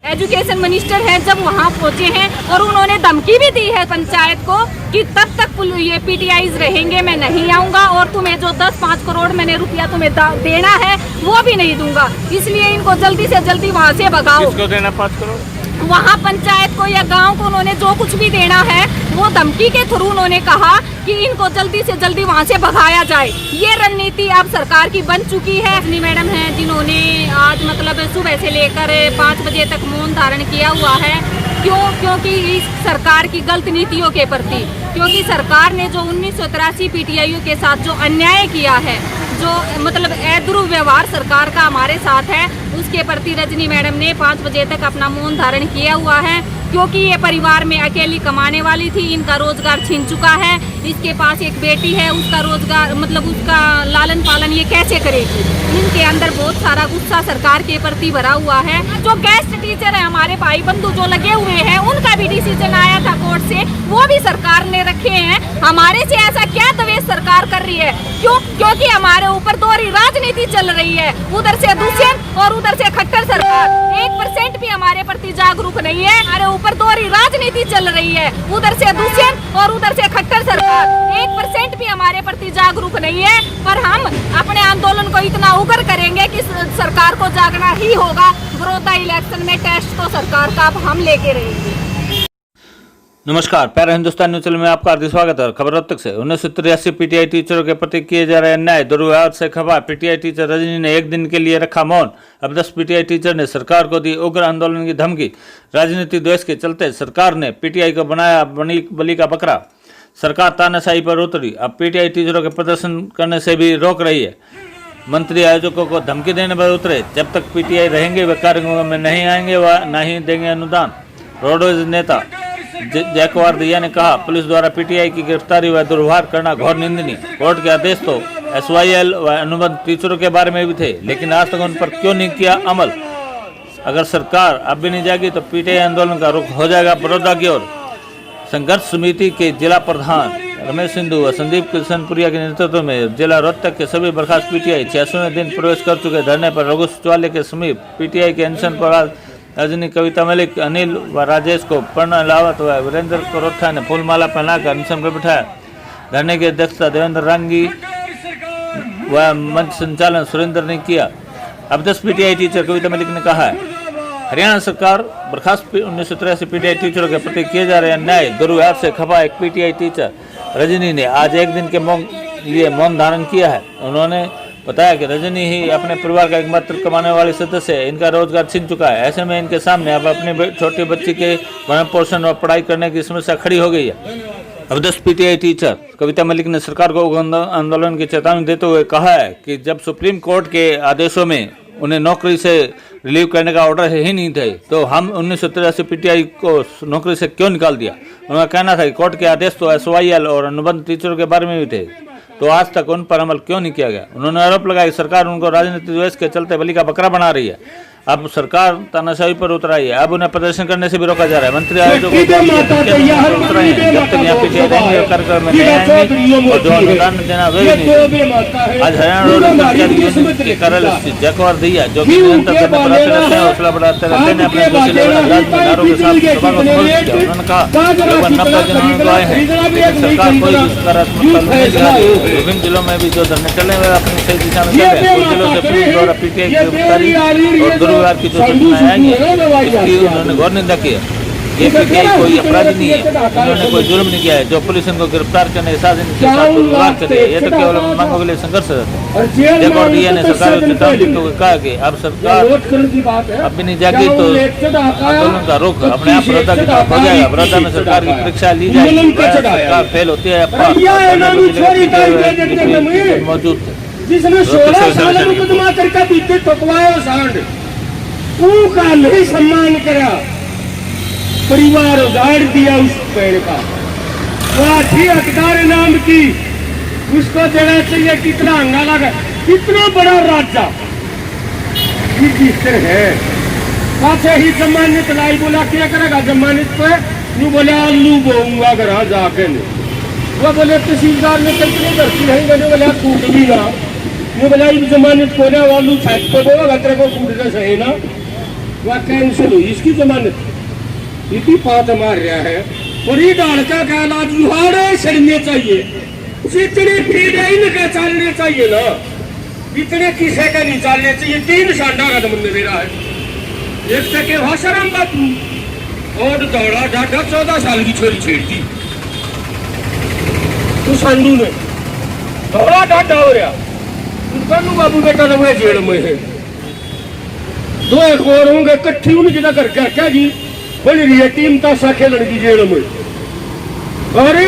Education minister है जब वहाँ पहुँचे हैं और उन्होंने धमकी भी दी है पंचायत को कि तब तक ये पीटीआईज रहेंगे, मैं नहीं आऊँगा और तुम्हें जो 10-5 करोड़ मैंने रुपया तुम्हें देना है वो भी नहीं दूंगा। इसलिए इनको जल्दी से जल्दी वहाँ से भगाओ। किसको देना 5 करोड़? वहाँ पंचायत को या गांव को उन्होंने जो कुछ भी देना है वो धमकी के थ्रू उन्होंने कहा कि इनको जल्दी से जल्दी वहाँ से भगाया जाए। ये रणनीति अब सरकार की बन चुकी है। अपनी मैडम हैं जिन्होंने आज मतलब सुबह से लेकर 5 बजे तक मौन धारण किया हुआ है। क्योंकि इस सरकार की गलत नीतियों के प्रति, क्योंकि सरकार ने जो 1983 पीटीआईओ के साथ जो अन्याय किया है, जो मतलब दुर्व्यवहार सरकार का हमारे साथ है, उसके प्रति रजनी मैडम ने 5 बजे तक अपना मौन धारण किया हुआ है। क्योंकि ये परिवार में अकेली कमाने वाली थी, इनका रोजगार छीन चुका है। इसके पास एक बेटी है, उसका रोजगार मतलब उसका लालन पालन ये कैसे करेगी। इनके अंदर बहुत सारा गुस्सा सरकार के प्रति भरा हुआ है। जो गेस्ट टीचर है हमारे भाई बंधु जो लगे हुए हैं, उनका भी डिसीजन आया था कोर्ट से, वो भी सरकार ने रखे हैं। हमारे से ऐसा क्या दवेश सरकार कर रही है? क्योंकि हमारे ऊपर दोहरी राजनीति चल रही है। उधर से दुष्यंत और उधर से खट्टर सरकार 1% भी हमारे प्रति जागरूक नहीं है। हमारे ऊपर दोहरी राजनीति चल रही है। उधर से दुष्यंत और उधर से खट्टर सरकार 1% भी हमारे प्रति जागरूक नहीं है। पर हम अपने आंदोलन को इतना उग्र करेंगे कि सरकार को जागना ही होगा। बड़ौदा इलेक्शन में टेस्ट तो सरकार का अब हम लेके रहेंगे। नमस्कार, प्यारा हिंदुस्तान न्यूज चैनल में आपका हार्दिक स्वागत है। खबर अब तक से 1983 पीटीआई टीचरों के प्रति किए जा रहे अन्याय दुर्व्यवहार से खफा पीटीआई टीचर रजनी ने एक दिन के लिए रखा मौन। अब 10 पीटीआई टीचर ने सरकार को दी उग्र आंदोलन की धमकी। राजनीतिक द्वेष के चलते सरकार ने पीटीआई को बनाया बलि का बकरा। सरकार तानाशाही पर उतरी, अब पीटीआई टीचरों के प्रदर्शन करने से भी रोक रही है। मंत्री आयोजकों को धमकी देने पर उतरे, जब तक पीटीआई रहेंगे वे कार्यक्रमों में नहीं आएंगे व न ही देंगे अनुदान। रोडवेज नेता जयकुमार दिया ने कहा, पुलिस द्वारा पीटीआई की गिरफ्तारी व दुर्व्यवहार करना घोर निंदनीय। कोर्ट के आदेश तो एसवाईएल व अनुबंध टीचरों के बारे में भी थे, लेकिन आज तक उन पर क्यों नहीं किया अमल। अगर सरकार अब भी नहीं जाएगी तो पीटीआई आंदोलन का रुख हो जाएगा बड़ौदा की ओर। संघर्ष समिति के जिला प्रधान रमेश सिंधु व संदीप किशनपुरिया के नेतृत्व में जिला रोहतक के सभी बर्खास्त पीटीआई 66वें दिन प्रवेश कर चुके धरने पर रघु सचिवालय के समीप पीटीआई के अनशन पर रजनी, कविता मलिक, अनिल व राजेश को पर्ण लावत व वीरेंद्र करोथा ने फूलमाला पहनाकर अनशन पर बिठाया। धरने की अध्यक्षता देवेंद्र रांगी व मंच संचालन सुरेंद्र ने किया। अब 10 पीटीआई टीचर कविता मलिक ने कहा है, हरियाणा सरकार बर्खास्त 1983 पीटीआई टीचरों के प्रति किए जा रहे अन्याय दुर्व्यवहार से खफा एक पीटीआई टीचर रजनी ने आज एक दिन के लिए मौन धारण किया है। उन्होंने बताया कि रजनी ही अपने परिवार का एकमात्र कमाने वाले सदस्य है, इनका रोजगार छिन चुका है। ऐसे में इनके सामने अब अपनी छोटी बच्ची के भरण पोषण और पढ़ाई करने की समस्या खड़ी हो गई है। अब 10 पीटीआई टीचर कविता मलिक ने सरकार को आंदोलन की चेतावनी देते हुए कहा है कि जब सुप्रीम कोर्ट के आदेशों में उन्हें नौकरी से रिलीव करने का ऑर्डर ही नहीं थे, तो हम 1983 पीटीआई को नौकरी से क्यों निकाल दिया। उनका कहना था कि कोर्ट के आदेश तो एसवाईएल और अनुबंध टीचरों के बारे में भी थे, तो आज तक उन पर अमल क्यों नहीं किया गया। उन्होंने आरोप लगाया कि सरकार उनको राजनीतिक द्वेष के चलते बलि का बकरा बना रही है। अब सरकार तानाशाही पर उतर आई है, अब उन्हें प्रदर्शन करने से भी रोका जा रहा है। मंत्री आयोजकों को उतर रहे हैं, जब तक यहाँ पीटीआई रहेंगे कार्यक्रम में नहीं आएंगे और जो अनुदान देना वे नहीं। आज हरियाणा रोड के कार्यालय स्थित जयकुमार दिया, जो कि निरंतर धरने पर आते रहते हैं, हौसला बढ़ाते रहते हैं, अपने जोशीले अंदाज में नारों के साथ सभा को संबोधित किया। उन्होंने कहा, लगभग 90 दिन होने को आए हैं, लेकिन सरकार कोई सकारात्मक नहीं दिखा रही। विभिन्न जिलों में भी जो धरने चले हुए अपनी सही दिशा में चल रहे हैं। कुछ जिलों से पुलिस द्वारा पीटीआई की गिरफ्तारी और दुर्व्यवहार की जो सूचनाएं आई है, इसकी उन्होंने घोर निंदा की है। ये पीटीआई कोई अपराधी नहीं है, उन्होंने कोई जुर्म नहीं किया है। जो पुलिस इनको गिरफ्तार करने के साथ इनके साथ दुर्व्यवहार करे, ये तो केवल मांगों के लिए संघर्ष है। जयकुमार दिया ने सरकार को चेतावनी देते हुए कहा कि अब सरकार अब भी नहीं जागी तो आंदोलन का रुख अपने आप बड़ौदा की तरफ हो जाएगा। बड़ौदा में सरकार की परीक्षा ली जाएगी, सरकार फेल होती है मौजूद जिसने 16 साल मुकदमा करके बीते ठुकवाया सांड का नहीं सम्मान करा, परिवार उजाड़ दिया उस पेड़ का। वह थी हकदार नाम की, उसको देना चाहिए। कितना हंगामा लगा, कितना बड़ा राजा है। पाछे ही जमानत लाई, बोला क्या करेगा जमानत पे? यूं बोले आलू बोऊंगा घर जाके ने। वो बोले तहसीलदार ने कितनी भर्ती रहेंगे? जो बोले कूट भी ना। वो बोला जमानत को ना आलू छत पे बोगा तेरे को कूटना सही ना। वह कैंसिल हुई इसकी जमानत। इतनी पात मार रहा है और ये डालता का इलाज जुहाड़े सड़ने चाहिए, जितने पीड़े इनके चलने चाहिए ना, इतने किसे का नहीं चलने चाहिए। 3 सांडा का तुमने मेरा है, एक तक हसरम बापू और दौड़ा डाटा 14 साल की छोरी छेड़ती तो संडू ने दौड़ा डाटा हो रहा कन्नू बाबू बेटा तो मैं जेल में है। 2 एक और होंगे इकट्ठी उन्हें जिदा करके क्या जी बोली रही है टीम ताशा खेलन की जेल में। अरे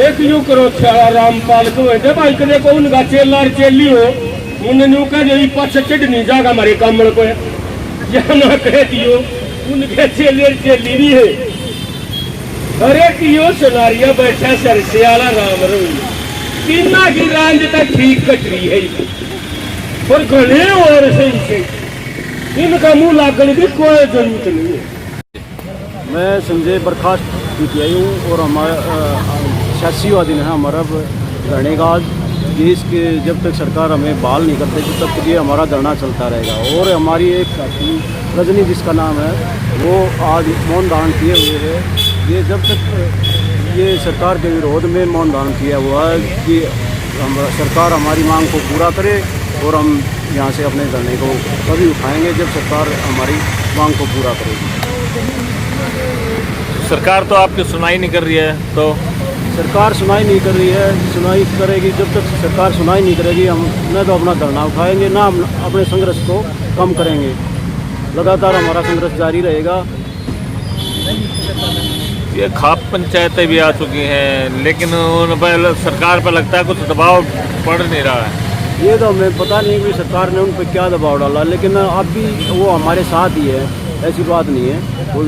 एक यूं करो रामपाल को भाई कदे को उनका चेला चेली हो उन्होंने कह जो पाछे चिड़नी जागा हमारे कामड़ को ना कह दियो उनके चेले चेली भी है। अरे कियो सुनारिया बैठा सरसे वाला राम रो तीना की रांझ तक ठीक कट रही है और घने और सही से इनका मुंह लागने की कोई जरूरत नहीं है। मैं संजय बर्खास्त पीटीआई हूँ और हमारा 86वां दिन है हमारा धरने का। देश के जब तक सरकार हमें बहाल नहीं करते तब तक ये हमारा धरना चलता रहेगा। और हमारी एक साथी रजनी जिसका नाम है वो आज मौन धारण किए हुए है। ये जब तक ये सरकार के विरोध में मौन धारण किया हुआ है कि सरकार हमारी मांग को पूरा करे और हम यहाँ से अपने धरने को कभी उठाएंगे जब सरकार हमारी मांग को पूरा करेगी। सरकार तो आपकी सुनाई नहीं कर रही है, तो सरकार सुनाई नहीं कर रही है, सुनाई करेगी। जब तक सरकार सुनाई नहीं करेगी हम न तो अपना धरना उठाएंगे ना हम अपने संघर्ष को कम करेंगे। लगातार हमारा संघर्ष जारी रहेगा। ये खाप पंचायतें भी आ चुकी हैं लेकिन उन पर सरकार पर लगता है कुछ दबाव पड़ नहीं रहा है। ये तो हमें पता नहीं कि सरकार ने उन पर क्या दबाव डाला, लेकिन अब भी वो हमारे साथ ही है, ऐसी बात नहीं है। वो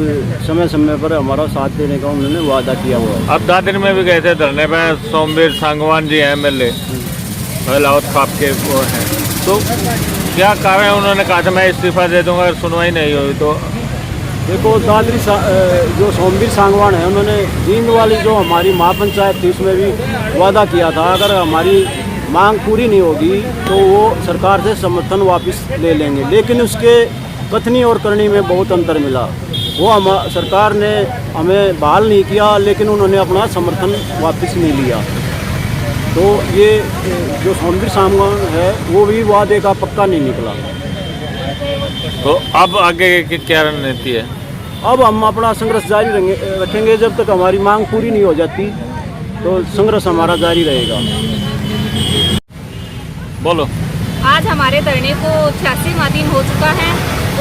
समय समय पर हमारा साथ देने का उन्होंने वादा किया हुआ है। अब दादर में भी गए थे धरने पर, सोमवीर सांगवान जी हैं MLA लावत खाप के वो हैं, तो क्या कारण है? उन्होंने कहा था मैं इस्तीफा दे दूंगा अगर सुनवाई नहीं हुई तो। देखो दादरी जो सोमवीर सांगवान है उन्होंने जींद वाली जो हमारी महापंचायत थी उसमें भी वादा किया था अगर हमारी मांग पूरी नहीं होगी तो वो सरकार से समर्थन वापस ले लेंगे। लेकिन उसके कथनी और करनी में बहुत अंतर मिला। वो सरकार ने हमें बहाल नहीं किया लेकिन उन्होंने अपना समर्थन वापस नहीं लिया। तो ये जो सोमवीर सांगवान है वो भी वादे का पक्का नहीं निकला। तो अब आगे की क्या रणनीति है? अब हम अपना संघर्ष जारी रखेंगे जब तक हमारी मांग पूरी नहीं हो जाती तो संघर्ष हमारा जारी रहेगा। बोलो। आज हमारे धरने को 86वां दिन हो चुका है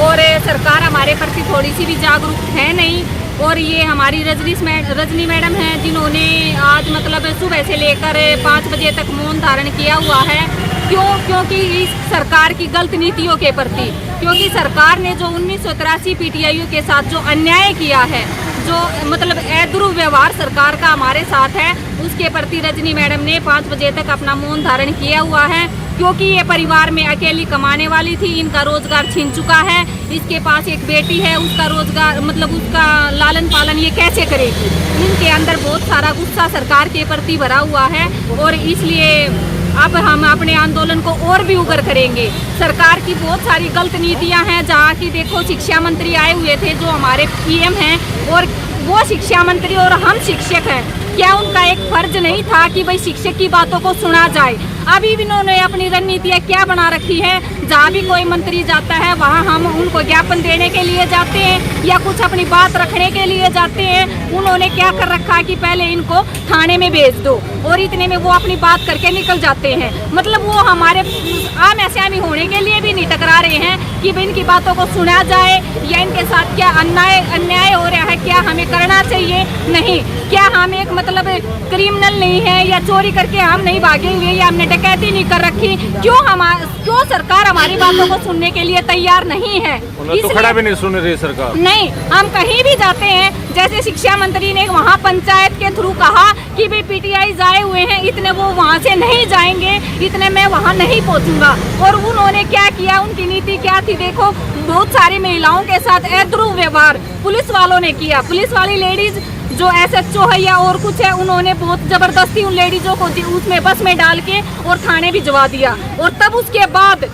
और सरकार हमारे प्रति थोड़ी सी भी जागरूक है नहीं। और ये हमारी रजनी मैडम हैं जिन्होंने आज मतलब सुबह से लेकर 5 बजे तक मौन धारण किया हुआ है। क्योंकि इस सरकार की गलत नीतियों के प्रति, क्योंकि सरकार ने जो 1983 PTIU के साथ जो अन्याय किया है, जो मतलब दुर्व्यवहार सरकार का हमारे साथ है, उसके प्रति रजनी मैडम ने 5 बजे तक अपना मौन धारण किया हुआ है। क्योंकि ये परिवार में अकेली कमाने वाली थी, इनका रोजगार छीन चुका है। इसके पास एक बेटी है, उसका रोजगार मतलब उसका लालन पालन ये कैसे करेगी? इनके अंदर बहुत सारा गुस्सा सरकार के प्रति भरा हुआ है और इसलिए अब हम अपने आंदोलन को और भी उग्र करेंगे। सरकार की बहुत सारी गलत नीतियां हैं, जहाँ की देखो शिक्षा मंत्री आए हुए थे जो हमारे PM हैं और वो शिक्षा मंत्री और हम शिक्षक हैं, क्या उनका एक फर्ज नहीं था कि भाई शिक्षक की बातों को सुना जाए? अभी भी इन्होंने अपनी रणनीतियाँ क्या बना रखी है, जहाँ भी कोई मंत्री जाता है वहाँ हम उनको ज्ञापन देने के लिए जाते हैं या कुछ अपनी बात रखने के लिए जाते हैं। उन्होंने क्या कर रखा है कि पहले इनको थाने में भेज दो और इतने में वो अपनी बात करके निकल जाते हैं। मतलब वो हमारे आम-आसामी होने के लिए भी नहीं टकरा रहे हैं कि भाई इनकी बातों को सुना जाए या इनके साथ क्या अन्याय हो रहा है, क्या हमें करना चाहिए? नहीं, क्या हम एक मतलब क्रिमिनल नहीं है या चोरी करके हम नहीं भागे हुए या हमने डकैती नहीं कर रखी? क्यों सरकार हमारी बातों को सुनने के लिए तैयार नहीं है? तो खड़ा भी नहीं सुन रही सरकार। नहीं, हम कहीं भी जाते हैं, जैसे शिक्षा मंत्री ने वहाँ पंचायत के थ्रू कहा कि भाई पीटीआई आए हुए हैं, इतने वो वहाँ से नहीं जाएंगे, इतने मैं वहाँ नहीं पहुँचूंगा। और उन्होंने क्या किया, उनकी नीति क्या थी, देखो बहुत सारी महिलाओं के साथ अध्रुव व्यवहार पुलिस वालों ने किया। पुलिस वाली लेडीज जो SHO है या और कुछ है, उन्होंने बहुत जबरदस्ती उन लेडीजों को उसमें बस में डाल के और थाने भिजवा दिया। और तब उसके बाद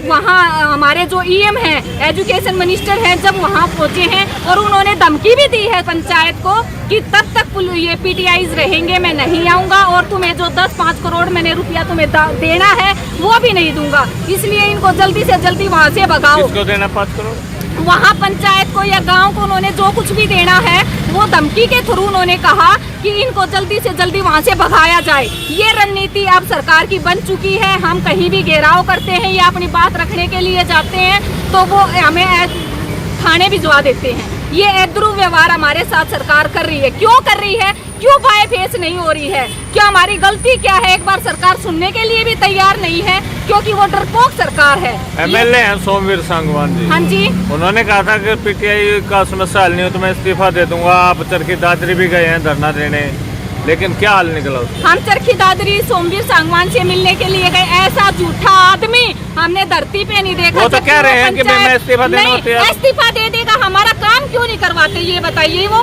वहाँ हमारे जो EM हैं, एजुकेशन मिनिस्टर हैं, जब वहाँ पहुँचे हैं और उन्होंने धमकी भी दी है पंचायत को कि तब तक ये PTIs रहेंगे, मैं नहीं आऊँगा और तुम्हें जो 10-5 करोड़ मैंने रुपया तुम्हें देना है वो भी नहीं दूंगा। इसलिए इनको जल्दी से जल्दी वहाँ से भगाओ। किसको देना 5 करोड़? वहाँ पंचायत को या गांव को उन्होंने जो कुछ भी देना है वो धमकी के थ्रू उन्होंने कहा कि इनको जल्दी से जल्दी वहाँ से भगाया जाए। ये रणनीति अब सरकार की बन चुकी है। हम कहीं भी घेराव करते हैं या अपनी बात रखने के लिए जाते हैं तो वो हमें थाने भिजवा देते हैं। ये अध्रुव व्यवहार हमारे साथ सरकार कर रही है। क्यों कर रही है? क्यों बाय फेस नहीं हो रही है? क्या हमारी गलती क्या है? एक बार सरकार सुनने के लिए भी तैयार नहीं है, क्योंकि वो डरपोक सरकार है। MLA हैं सोमवीर सांगवान जी। हाँ जी, उन्होंने कहा था कि पीटीआई का समस्या हल नहीं हो तो मैं इस्तीफा दे दूंगा। आप चरखी दादरी भी गए हैं धरना देने, लेकिन क्या हाल निकला उसका? हम चरखी दादरी सोमवीर सांगवान से मिलने के लिए गए। ऐसा झूठा आदमी हमने धरती पे नहीं देखा। वो तो कह रहे हैं कि मैं इस्तीफा देना होती है। इस्तीफा दे देगा, हमारा काम क्यों नहीं करवाते ये बताइए। वो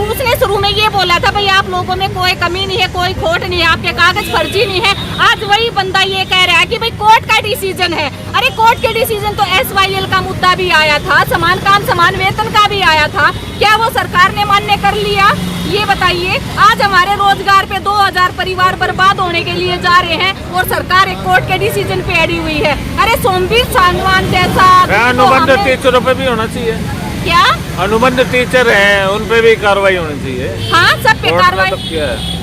उसने शुरू में ये बोला था भाई आप लोगों में कोई कमी नहीं है, कोई खोट नहीं है, आपके कागज फर्जी नहीं है। आज वही बंदा ये कह रहा है कि भाई कोर्ट का डिसीजन है। अरे कोर्ट के डिसीजन तो SYL का मुद्दा भी आया था, समान काम समान वेतन का भी आया था। क्या वो सरकार ने मान्य कर लिया? ये बताइए। आज हमारे रोजगार पे 2000 परिवार बर्बाद होने के लिए जा रहे हैं और सरकार एक कोर्ट के डिसीजन पे अड़ी हुई है। अरे सोमवीर सांगवान जैसा अनुबंध टीचरों पे भी होना चाहिए। क्या अनुबंध टीचर हैं उन पे भी कार्रवाई होनी चाहिए। हाँ, सब पे कार्रवाई।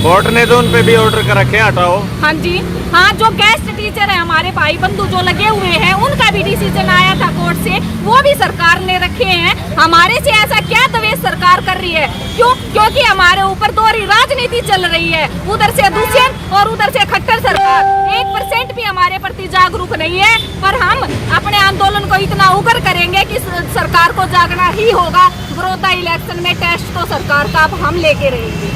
कोर्ट ने तो उन पे भी ऑर्डर कर रखे, हटाओ। हाँ जी, हाँ, जो गेस्ट टीचर है हमारे भाई बंधु जो लगे हुए हैं उनका भी डिसीजन आया था कोर्ट से, वो भी सरकार ने रखे हैं। हमारे से ऐसा क्या दवेश सरकार कर रही है? क्यों? क्योंकि हमारे ऊपर दोहरी राजनीति चल रही है। उधर से दुष्यंत और उधर से खट्टर सरकार 1% भी हमारे प्रति जागरूक नहीं है। पर हम अपने आंदोलन को इतना उग्र करेंगे कि सरकार को जागना ही होगा। बड़ौदा इलेक्शन में टेस्ट तो सरकार का अब हम लेके रहेंगे।